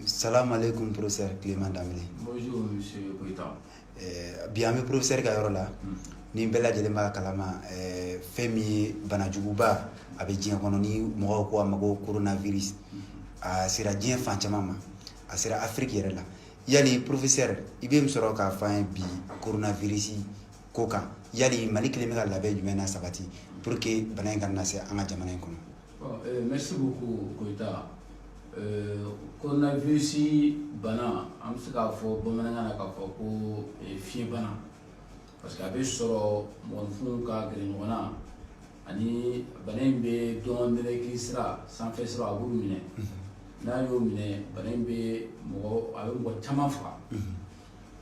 Salam alaikum, professeur Clément Dameli. Bonjour, monsieur Koïta. Bien, mes professeurs Gayola, ni bella jelema kalama femi banajuguba abe jiyan kono ni mo ko amago coronavirus a sira jiyan fan chamama a sira Afrique yere la yali professeur ibe msoro ka fan bi coronavirus ko kan yali malik le mega labe jumena sabati pour que banan kan na se anga jamana kono. Merci beaucoup Koïta. Coronavirus bana am se ka fo bamananga na ka fo ko fiye bana parce que abe soro mon fun ka grenona ani banen be don de kisra sans faire sera abu mine na yo mine banen be mo abe mo chama fa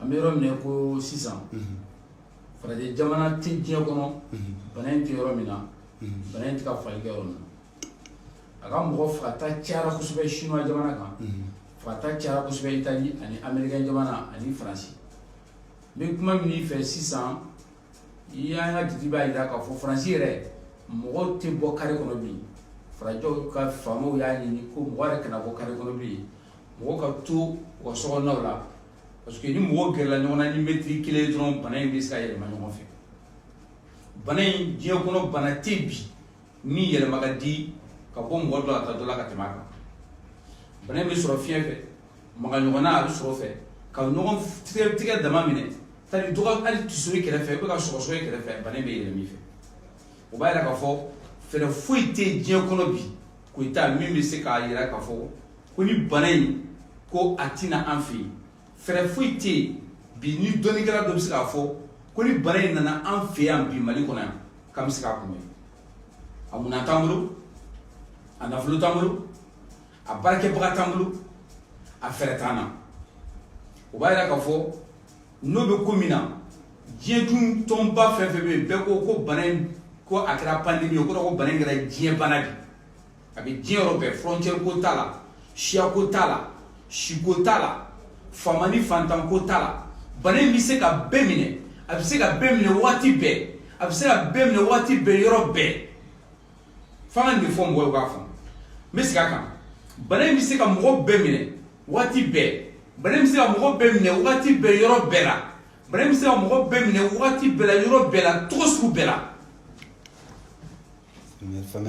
amero mine ko 600 fara de jamana tinje kono banen ti yoro mina banen ti ka falge yoro aga mo fa ta tiara ko sube chinois jamana kan fa ta tiara ko sube italie ani americain jamana ani france mais kuma mi fait 600 il y a un petit bail là ka fo français yɛrɛ mɔgɔ tɛ bɔ carré kɔnɔ bi farajɛw ka faamaw y'a ɲini ko mɔgɔ yɛrɛ kana bɔ carré kɔnɔ bi mɔgɔ ka to u ka sokɔnɔnaw la parce que ni mɔgɔ gɛrɛla ɲɔgɔn na ni mètre kelen dɔrɔn bana in bɛ se ka yɛlɛma ɲɔgɔn fɛ bana in diɲɛ kɔnɔ bana tɛ bi min yɛlɛma ka di ka bɔ mɔgɔ dɔ la ka dɔ la ka tɛmɛ a kan bana in bɛ sɔrɔ fiɲɛ fɛ maga ɲɔgɔnna a bɛ sɔrɔ fɛ ka ɲɔgɔn tigɛ dama minɛ tali dɔgɔ hali tisori kɛrɛfɛ i bɛ ka sɔgɔsɔgɔ i kɛrɛfɛ bana in bɛ yɛlɛma i fɛ o b'a yira k'a fɔ fɛɛrɛ foyi tɛ diɲɛ kɔnɔ bi Koyita min bɛ se k'a yira k'a fɔ ko ni bana in ko a tɛna an fɛ yen fɛɛrɛ foyi tɛ yen bi ni dɔnnikɛla dɔ bɛ se k'a fɔ ko ni bana in nana an fɛ yan bi Mali kɔnɔ yan k'an bɛ se k'a kunbɛn a munan t'an bolo a nafolo t'an bolo a baarakɛbaga t'an bolo a fɛɛrɛ t'an na o b'a yira k'a fɔ n'o bɛ ko min na diɲɛ dun tɔnba fɛn fɛn bɛ yen bɛɛ ko bana in ko a kɛra pandémie ye o kɔrɔ ko bana in kɛra diɲɛ bana de a bɛ diɲɛ yɔrɔ bɛɛ frontière ko t'a la siya ko t'a la si ko t'a la faama ni fantan ko t'a la bana in bɛ se ka bɛɛ minɛ a bɛ se ka bɛɛ minɛ waati bɛɛ a bɛ se ka bɛɛ minɛ waati bɛɛ yɔrɔ bɛɛ f'an ka nin fɔ mɔgɔw ye k'a faamu n bɛ segin a kan bana in bɛ se ka mɔgɔ bɛɛ minɛ waati bɛɛ bana in bɛ se ka mɔgɔ bɛɛ minɛ waati bɛɛ yɔrɔ bɛɛ la bana in bɛ se ka mɔgɔ bɛɛ minɛ waati bɛɛ la yɔrɔ bɛɛ la cogo sugu bɛɛ la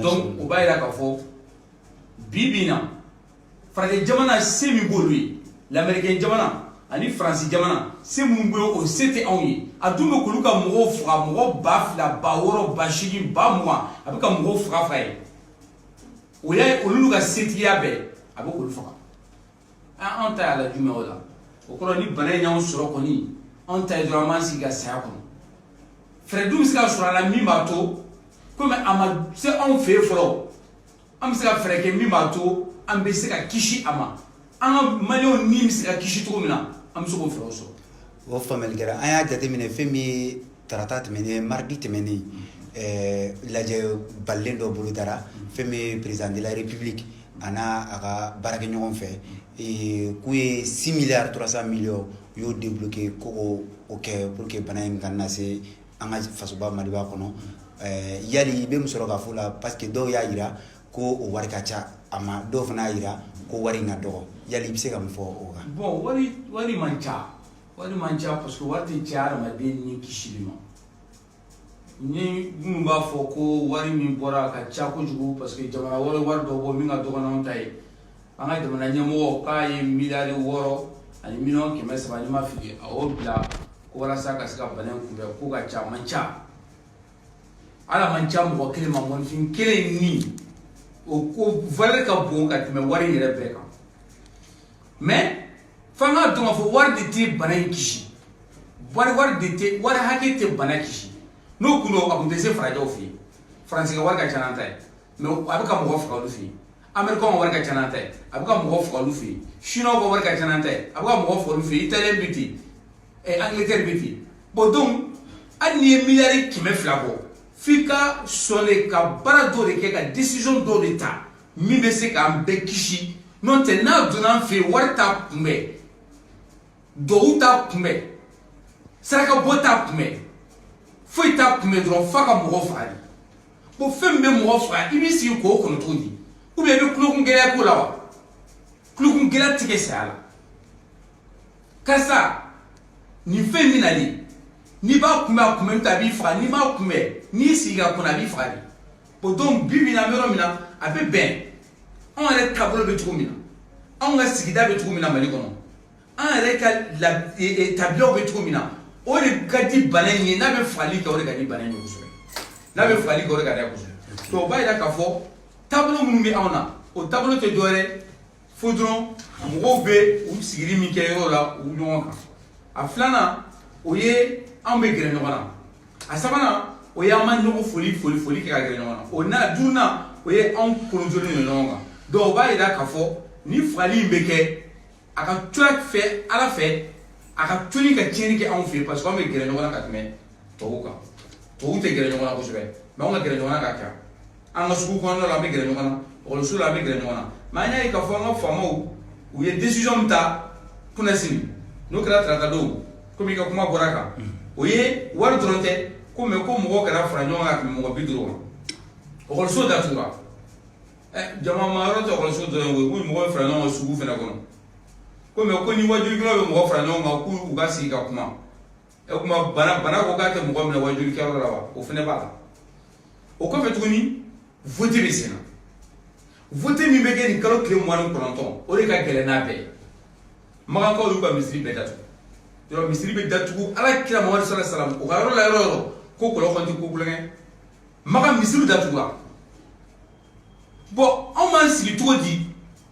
donc o b'a yira k'a fɔ bi bi in na farajɛ jamana se min b'olu ye l'américain jamana ani faransi jamana se minnu bɛ yen o se tɛ anw ye a dun bɛ k'olu ka mɔgɔw faga mɔgɔ 2000 6000 80,000 20,000 a bɛ ka mɔgɔw faga ye o y'a olu ka setigiya bɛɛ a bɛ k'olu faga anw ta y'a la jumɛn o la o kɔrɔ ni bana in y'anw sɔrɔ kɔni anw ta ye dɔrɔn an b'an sigi ka saya kɔnɔ fɛɛrɛ dun bɛ se ka sɔrɔ a la min b'a to komi a ma se anw fɛ yen fɔlɔ an bɛ se ka fɛɛrɛ kɛ min b'a to an bɛ se ka kisi a ma an ka maliyɛnw ni bɛ se ka kisi cogo min na an bɛ se k'o fɛɛrɛw sɔrɔ. O faamuyali kɛra an y'a jateminɛ fɛn min ye tarata tɛmɛnen mardi tɛmɛnen lajɛ balilen dɔ bolo dara fɛn min ye président de la république a n'a a ka baarakɛ ɲɔgɔn fɛ k'u ye 6 milliards 300 millions y'o débloqué ko o kɛ pour que bana in kana se an ka fasoba Maliba kɔnɔ yali i bɛ mun sɔrɔ k'a fɔ la parce que dɔw y'a jira ko o wari ka ca a ma dɔw fana y'a jira ko wari in ka dɔgɔ yali i bɛ se ka mun fɔ o kan. bon wari man ca parce que wari tɛ caya adamaden ni kisili ma ni minnu b'a fɔ ko wari min bɔra ka ca kojugu parce que jamana wɛrɛ wari dɔ bɔ min ka dɔgɔ n'anw ta ye an ka jamana ɲɛmɔgɔ k'a ye miliyari 6 ani miliyɔn 300 ni ma fili a y'o bila ko walasa ka se ka bana in kunbɛn ko ka ca man ca. Ala man ca mɔgɔ kelen ma mɔnifin kelen ni o ko valeur ka bon ka tɛmɛ wari yɛrɛ bɛɛ kan mais f'an k'a dɔn k'a fɔ wari de tɛ bana in kisi wari hakɛ tɛ bana kisi n'o kun don a kun tɛ se farajɛw fɛ yen faransi ka wari ka ca n'an ta ye mais a bɛ ka mɔgɔ faga olu fɛ yen américain ka wari ka ca n'an ta ye a bɛ ka mɔgɔ faga olu fɛ yen chinois ka wari ka ca n'an ta ye a bɛ ka mɔgɔ faga olu fɛ yen italien bɛ ten angleterre bɛ ten bon donc hali n'i ye miliyari 200 bɔ f'i ka sɔnle ka baara dɔ de kɛ ka décision dɔ de ta min bɛ se k'an bɛɛ kisi n'o tɛ n'a donna an fɛ yen wari t'a kunbɛn duwawu t'a kunbɛn sarakabɔ t'a kunbɛn foyi t'a kunbɛn dɔrɔn f'a ka mɔgɔ faga de bon fɛn min bɛ mɔgɔ faga i b'i sigi k'o kɔnɔ cogo di ou bien i bɛ kulokun gɛlɛya ko la wa kulukun gɛlɛ tigɛ saya la karisa nin fɛn min nali n'i b'a kunbɛ a kunbɛli ta a b'i faga n'i m'a kunbɛ n'i sigi ka kunna a b'i faga de o donc bi bi in na yɔrɔ min na a bɛ bɛn anw yɛrɛ taabolo bɛ cogo min na anw ka sigida bɛ cogo min na Mali kɔnɔ an yɛrɛ ka tabiyaw bɛ cogo min na o de ka di bana in ye n'a bɛ fagali kɛ o de ka di bana in ye kosɛbɛ n'a bɛ fagali kɛ o de ka di a kosɛbɛ donc o b'a yira k'a fɔ taabolo minnu bɛ anw na o taabolo tɛ dɔwɛrɛ fo dɔrɔn mɔgɔw bɛ u sigili min kɛ yɔrɔ la u ɲɔgɔn kan a filanan o ye anw bɛ gɛrɛ ɲɔgɔn na a sabanan o ye an ma ɲɔgɔn foli kɛ ka gɛrɛ ɲɔgɔn na o na duurunan o ye anw kolonjɔlen don ɲɔgɔn kan donc o b'a yira k'a fɔ ni fagali in bɛ kɛ a ka to fɛ ala fɛ a ka toli ka tiɲɛni kɛ anw fɛ yen parce que anw bɛ gɛrɛ ɲɔgɔn na ka tɛmɛ tubabuw kan tubabuw tɛ gɛrɛ ɲɔgɔn na kosɛbɛ mais anw ka gɛrɛ ɲɔgɔn na ka ca an ka sugu kɔnɔna la an bɛ gɛrɛ ɲɔgɔn na ekɔliso la an bɛ gɛrɛ ɲɔgɔn na mais an y'a ye k'a fɔ an ka faamaw u ye décision min ta kunɛ sini n'o kɛra tarata don komi i ka kuma bɔra a kan o ye wari dɔrɔn tɛ ko mais ko mɔgɔw kana fara ɲɔgɔn kan ka tɛmɛ mɔgɔ 50 kan ekɔliso datugura jama ma yɔrɔ tɛ ekɔliso dɔrɔn ye ko mɔgɔw fara ɲɔgɔn kan sugu fana kɔnɔ ko mais ko ni wajulikɛlaw bɛ mɔgɔ fara ɲɔgɔn kan k'u ka sigi ka kuma kuma bana ko k'a tɛ mɔgɔ minɛ wajulikɛyɔrɔ la wa o fana b'a la o kɔfɛ tuguni vote bɛ sen na vote min bɛ kɛ nin kalo tile 29 o de ka gɛlɛn n'a bɛɛ ye Makankaw y'u ka misiri bɛɛ datugu yɔrɔ misiri bɛ datugu ala kira Muhamadu sallallahu alaihi wasallam o ka yɔrɔ la yɔrɔ yɔrɔ ko kɔlɔn tɛ ko kulonkɛ Makan misiri datugura bon anw m'an sigi cogo di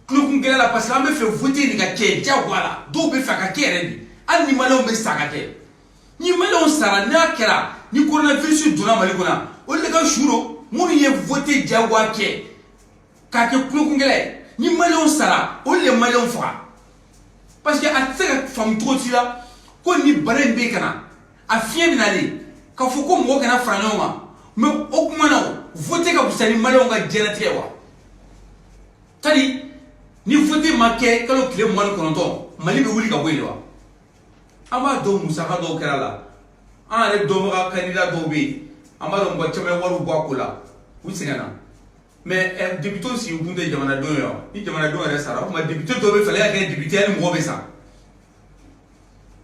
kulokun gɛlɛ la parce que an bɛ fɛ vote nin ka kɛ jagoya la dɔw bɛ fɛ a ka kɛ yɛrɛ de hali ni maliyɛnw bɛ sa ka kɛ ni maliyɛnw sara n'a kɛra ni coronavirus donna Mali kɔnɔ olu de ka su don minnu ye vote jagoya kɛ k'a kɛ kulokun gɛlɛ ye ni maliyɛnw sara olu de maliyɛnw faga parce que a tɛ se ka faamu cogo si la ko ni bana in bɛ ka na a fiɲɛ bɛ nalen k'a fɔ ko mɔgɔ kana fara ɲɔgɔn kan mais o kuma na vote ka fisa ni maliyɛnw ka diɲɛlatigɛ wa tari ni vote ma kɛ kalo tile 29 Mali bɛ wuli ka bɔ yen de wa an b'a dɔn musaka dɔw kɛra la an yɛrɛ dɔnbaga candidat dɔw bɛ yen an b'a dɔn mɔgɔ caman ye wariw bɔ a ko la u sɛgɛnna mais député sigi kun tɛ jamanadenw ye wa ni jamanadenw yɛrɛ sara o tuma député dɔw bɛ fɛlɛ ka kɛ député hali mɔgɔ bɛ sa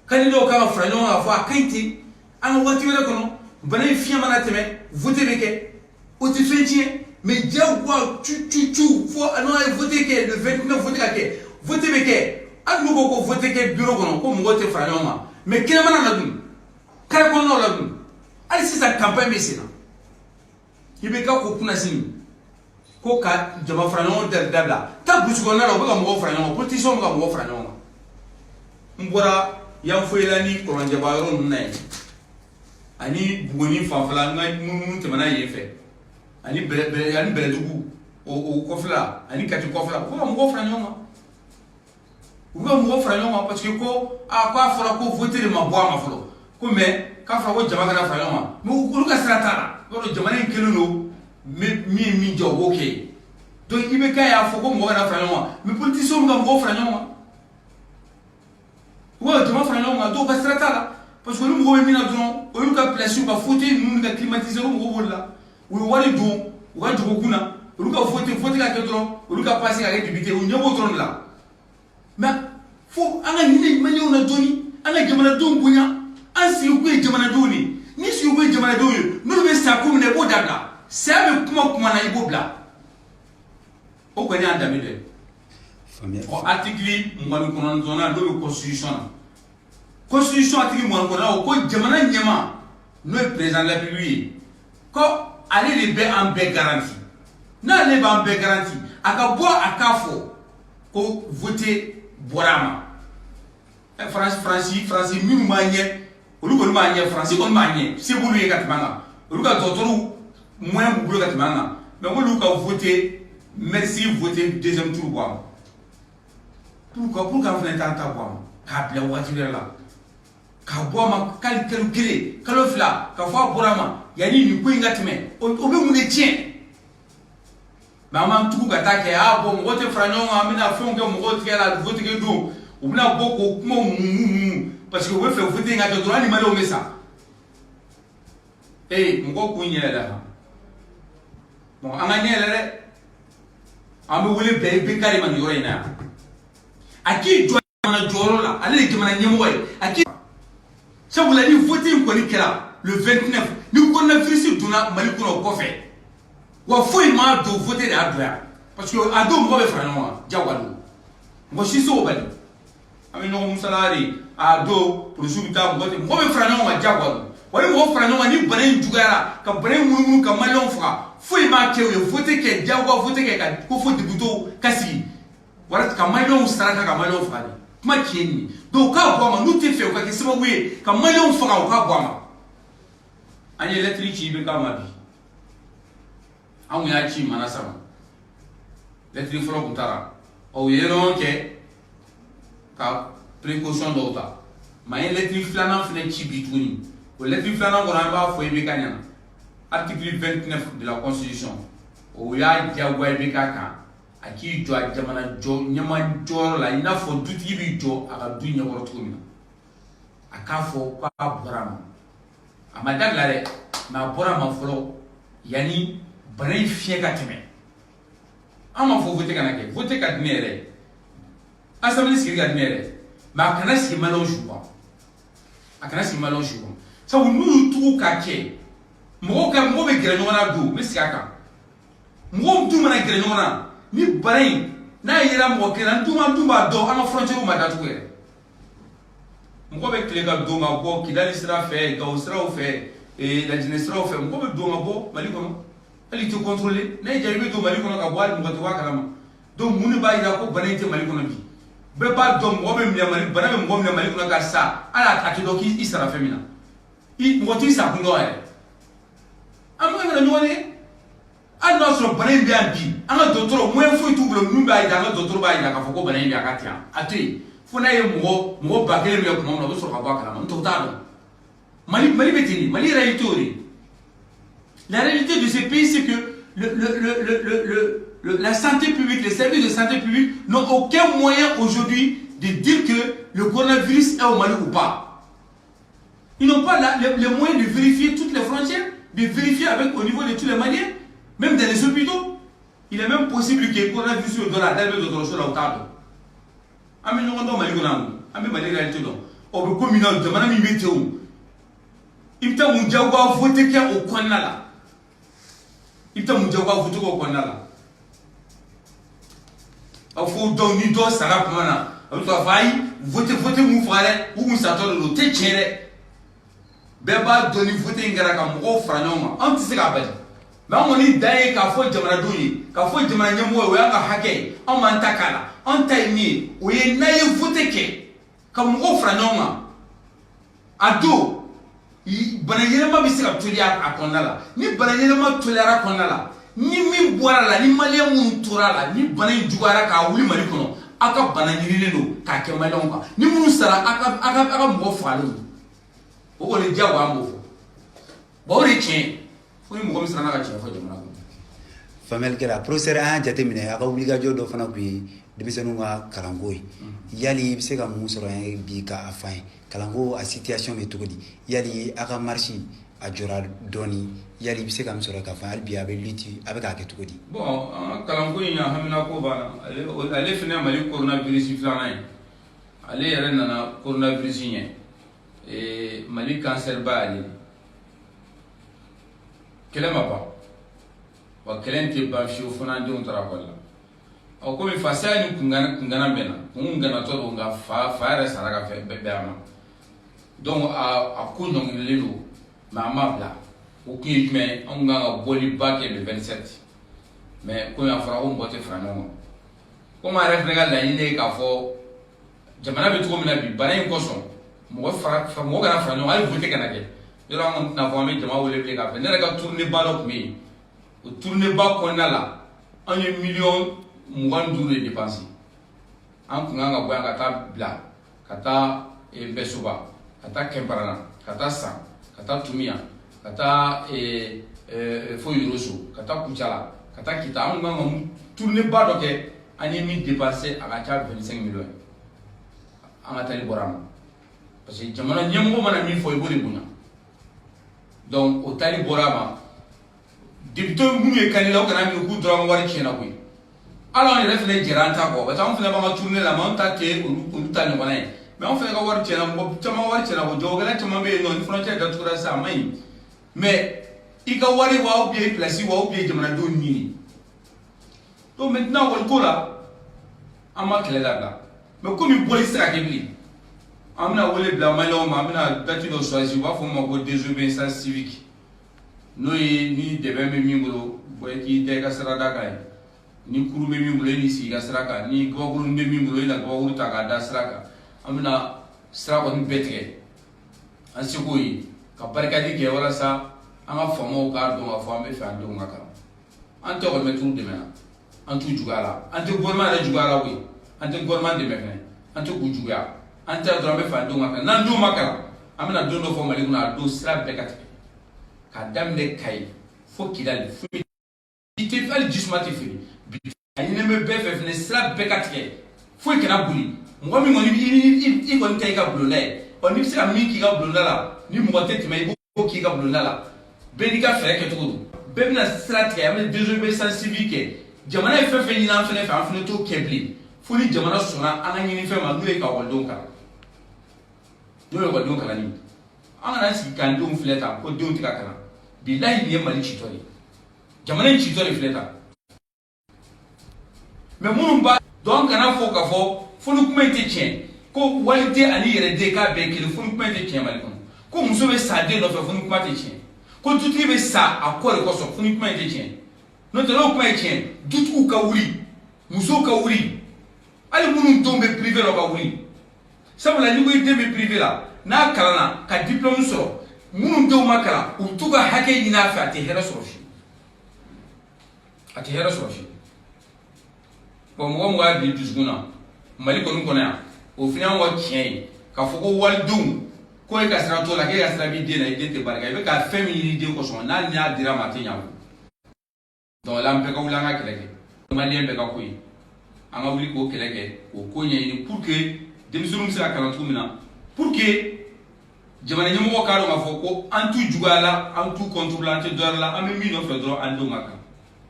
candidat kan ka fara ɲɔgɔn kan fɔ a ka ɲi ten an ka waati wɛrɛ kɔnɔ bana in fiɲɛ mana tɛmɛ vote bɛ kɛ o tɛ fɛn tiɲɛ mais jagoya cu fo n'an ye vote kɛ le 29 vote ka kɛ vote bɛ kɛ hali n'u ko ko vote kɛ bureau kɔnɔ ko mɔgɔw tɛ fara ɲɔgɔn kan mais kɛnɛmana la dun kare kɔnɔnaw la dun hali sisan campagne bɛ sen na i bɛ ka ko kunna sini ko ka jama fara ɲɔgɔn dabila taa burusi kɔnɔna la u bɛ ka mɔgɔw fara ɲɔgɔn kan politiciens bɛ ka mɔgɔw fara ɲɔgɔn kan n bɔra yanfoyila ni kɔlɔnjɛba yɔrɔ ninnu na yen ani Buguni fanfɛla minnu tɛmɛna yen fɛ ani Bɛlɛdugu o kɔfɛla ani Kati kɔfɛla u bɛ ka mɔgɔw fara ɲɔgɔn kan u bɛ ka mɔgɔw fara ɲɔgɔn kan parce que ko k'a fɔra ko vote de ma bɔ a ma fɔlɔ ko mais k'a fɔra ko jama kana fara ɲɔgɔn kan mais olu ka sira t'a la yɔrɔ jamana in kelen don min ye min jɔ o b'o kɛ donc i bɛ k'a y'a fɔ ko mɔgɔ kana fara ɲɔgɔn kan mais politiciens bɛ ka mɔgɔw fara ɲɔgɔn kan u bɛ ka jama fara ɲɔgɔn kan dɔw ka sira t'a la parce que olu mɔgɔw bɛ min na dɔrɔn olu ka place ka fauteuil ninnu ka climatiseur mɔgɔw b'olu la u ye wari don u ka jagokun na olu ka vote ka kɛ dɔrɔn olu ka passe ka kɛ député u ɲɛ b'o dɔrɔn de la mais fo an ka hinɛ maliyɛnw na dɔɔni an ka jamanadenw bonya an sigikun ye jamanadenw de ni sigikun ye jamanadenw ye n'olu bɛ sa ko min na i b'o dabila saya bɛ kuma na i b'o bila o kɔni y'a danbe dɔ ye ɔ article 29 n'o bɛ constitution na constitution article 29 o ko jamana ɲɛma n'o ye président de la République ye ko ale de bɛ an bɛɛ garanti n'ale b'an bɛɛ garanti a ka bɔ a k'a fɔ ko vote bɔra a ma Faransi minnu b'a ɲɛ olu kɔni b'a ɲɛ Faransi kɔni b'a ɲɛ se b'olu ye ka tɛmɛ an kan olu ka dɔgɔtɔrɔw moyen b'u bolo ka tɛmɛ an kan mais k'olu ka vote merci vote deuxième tour bɔ a ma pour qu'an fana t'an ta bɔ a ma k'a bila waati wɛrɛ la k'a bɔ a ma kalo kelen kalo fila k'a fɔ a bɔra a ma yanni nin ko in ka tɛmɛ o bɛ mun de tiɲɛ mais an b'an tugu ka taa kɛ bon mɔgɔ tɛ fara ɲɔgɔn kan an bɛna fɛnw kɛ mɔgɔw tigɛ la vote kɛ don u bɛna bɔ k'o kumaw mumu parce que u bɛ fɛ vote in ka kɛ dɔrɔn hali maliyɛnw bɛ sa mɔgɔw k'u ɲɛ yɛlɛ kan bon an ka ɲɛ yɛlɛ dɛ an bɛ wele bɛɛ bɛ kari ma nin yɔrɔ in na yan aki jamana joro la ale jamana nyemo ye aki sabula ni voter ko ni kala le 29 ni ko na virus duna mali ko ko fe wa foi ma do voter da doya parce que ado mo be fara no jawalo mo shiso bali ami no musalari ado pour subita mo be fara no jawalo wani mo fara no ni bane jugara ka bane munu ka malon fra foi ma ke yo voter ke jawa voter ke ka ko fo dibuto kasi wala ka malon saraka ka malon fra kuma kieni do ka boma nu te fe ka ke sema we ka malon fra ka boma ani electrici be ka mabi amu ya chi mana sama electric flo kutara o yero ke ka précaution dota ma electric flana fene chi bituni o electric flana ngona ba fo be kanya article 29 de la constitution o ya jagwa be kaka aki jo jamana jo nyama jo la ina fo duti bi jo aka dunya worto mina aka fo pa brama amada lare na brama flo yani bari fiye ka teme ama fo voter kana ke voter ka dinere assemblée sigi ka dinere ma kana si malon jouba akana si malon jouba sa wonu tu ka ke mo be gere nyona do mi siaka mo tu mana gere nyona ni bari na yira mo ke na tu ba do ama frontière ma datu gere mo be kle ka do ma bo kidali sira fe ga usra o fe e la jinesra o fe mo be do ma bo mali kono ali to contrôler na jabi do mali kono ka boali mo to wakalama do muni ba ida ko banete mali kono bi be ba do mo be mi mali bana be mo mi mali kono ka sa ala ka to do ki isara femina I mo ti sa kundo e amu ngana nyone an no so bana bi ambi an docteur mo en fo tu blo mu ba ida an docteur ba ida ka fo ko bana bi akatia ati fo na ye mo ba kele mi ko mo no so ka ba kala mo to ta do mali betini mali réalité. La réalité de ces pays, c'est que la santé publique, les services de santé publique n'ont aucun moyen aujourd'hui de dire que le coronavirus est au Mali ou pas. Ils n'ont pas les moyens de vérifier toutes les frontières, de vérifier au niveau de tous les Maliens, même dans les hôpitaux. Il est même possible que le coronavirus soit dans la tête de l'autre chose. Ami nous rendons Mali ami Mali réalité donc. On peut communal de madame Imeteo. Il t'a mon diawa voté qu'il au Kwanala. Il t'a mon diawa voté au Kwanala. Il faut donner dos sarap mana. Il faut voter mon frère ou mon sator de l'autre tirer. Beba donner voter ngara mo franoma. On tisse ka bali. Mais on est d'ailleurs qu'à faut jamana doyi, qu'à faut jamana nyamo we anga hake, on mantakala, on taimi, ou ye naye voter ke. Comme mo franoma. Ado banayelema bisika tulia akonala ni banayelema tuliara konala ni min boara ni malien mun turala ni banay jugara ka wuli mali kono aka bananyirine no ka ke malon ka ni mun sara aka mo falu o ko le jawa mo fo bo ri chen fo ni mo misra na ka chen fo jamana ko famel kera professeur an jate mine aka obligation do fana ku demisenu nga kalangoy yali bise ka mun soro bi ka afin kalango a situation be tugudi yali aka marchi a jora doni yali bise ka mun soro ka fa albi abe liti abe ka ke tugudi bon kalango nya hamina ko bana ale fina mali coronavirus flana ale yare nana coronavirus nya mali cancer ba ale kelema ba wa kelente ba fi fona de on tara kolla o ko mi fasani kungana bena kungana to do nga fa re saraka fe bebama donc a kunno lelo mama bla o ki me on nga boli baké le 27 mais ko ya fara on bote frano ko ma ref nga la ine ka fo jamana be to mina bi bana ko son mo fara mo ga frano ay vote kana ke yo la on na fo me jama wole be ka fe ne ga tourner ballot mi o tourner ba ko na la 1 million mugan dure dépenser an kunga boya kata bla kata besuba kata kemparana kata san kata tumia kata fo yuroso kata kuchala kata kita an ngam tourner ba doke ani mi dépenser aka 25 millions an atali borama parce que jamana nyamgo mana mi fo ibori bunya donc o tali borama député munu e kanila o kana mi ku dra wari kena ko alors il reste les gérants quoi parce qu'on fait pas tourner la main ta que on ta ne connaît mais on fait ka war tiena mo chama war tiena ko jogala chama be non frontière da tura sa mai mais il ka wari wa bien place wa bien jamana do ni donc maintenant on ko là ama kele là mais comme il police a kebli amna wole bla malo ma amna dati do choisi wa fo mo ko désobéissance civique noy ni debe me mingolo boy ki te ka sarada kai ni kuru be mingolo ni si ka saraka ni goguru be mingolo ina goguru ta ka da saraka amna saraka ni betre ansikoyi ka barkadi ke wala sa anga fomo ka do ma fo ambe fa do ngaka ante ko metu de mena antu jugala ante gorma da jugala wi ante gorma de mena ante ku jugala ante do ambe fa do ngaka nan do makala amna do no fo mali kuna do sra bekati kadamne kai fo kidal fu ite fal jismati fi ani ne me bef ne sra bekati fo kana buli mo mi ngoni i gon tay ka bulona oni sra mi ki ka bulona la ni mo tete mai bo ki ka bulona la be ni ka fere ke to be na sra te am désobéissance civique jamana fe fe ni na fe fa fa to kebli fu ni jamana sona ana ni fe ma no e ka woldon ka no e woldon ka ni ana si kan dum fleta ko dum tika kana billahi ni mali chitori jamana chitori fleta mais munum ba donc kana fo ka fo funu kuma te chen ko walite ani yere de ka be kele funu kuma te chen mali ko muso be sa de no fe funu kuma te chen ko tuti be sa akore ko so funu kuma te chen no te no kuma chen dutu ka wuri muso ka wuri ali munum tombe privé lo ka wuri sabula ni ko ite be privé la na kalana ka diplôme so munum do makala u tuga hake ni na fa te hera so fi ati hera so fi bon mo wa bi dusguna mali ko ngona ya o fina wa kien ka foko waldum ko e ka sra to la ke ka sra bi de na ide te barka be ka femi ni de ko so na ni adira mate nya donc la mpe ka ulanga keleke mali mbe ka kuyi anga wuli ko keleke ko nya ni pour que demisum sira kala tumina pour que jamana nyamo ko karo ma foko antu jugala antu contrôlante dorla am mi no fedro ando maka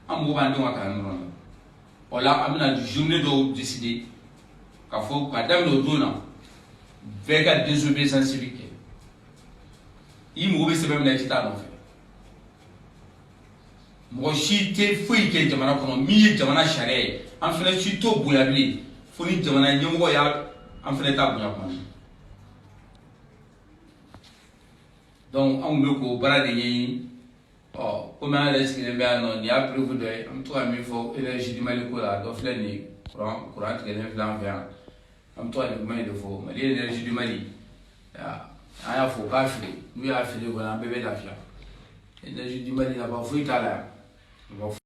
am wo bando maka non wala amna journée do décider ka fo ka dam no dona vega désobéissance civique imo be se même na tita no fe mo shi te fui ke jamana kono mi jamana share am fele shi to boyabli foni jamana nyamo ya am fele ta boya ko donc on me ko bara de yi oh comme on laisse les bien non il y a preuve de am to ami fo énergie du mali ko la do fle ni courant que les flammes vert am to ani mali de fo mali énergie du mali ya aya fo ka fi nous ya fi de ko na bébé d'afia énergie du mali na ba fo itala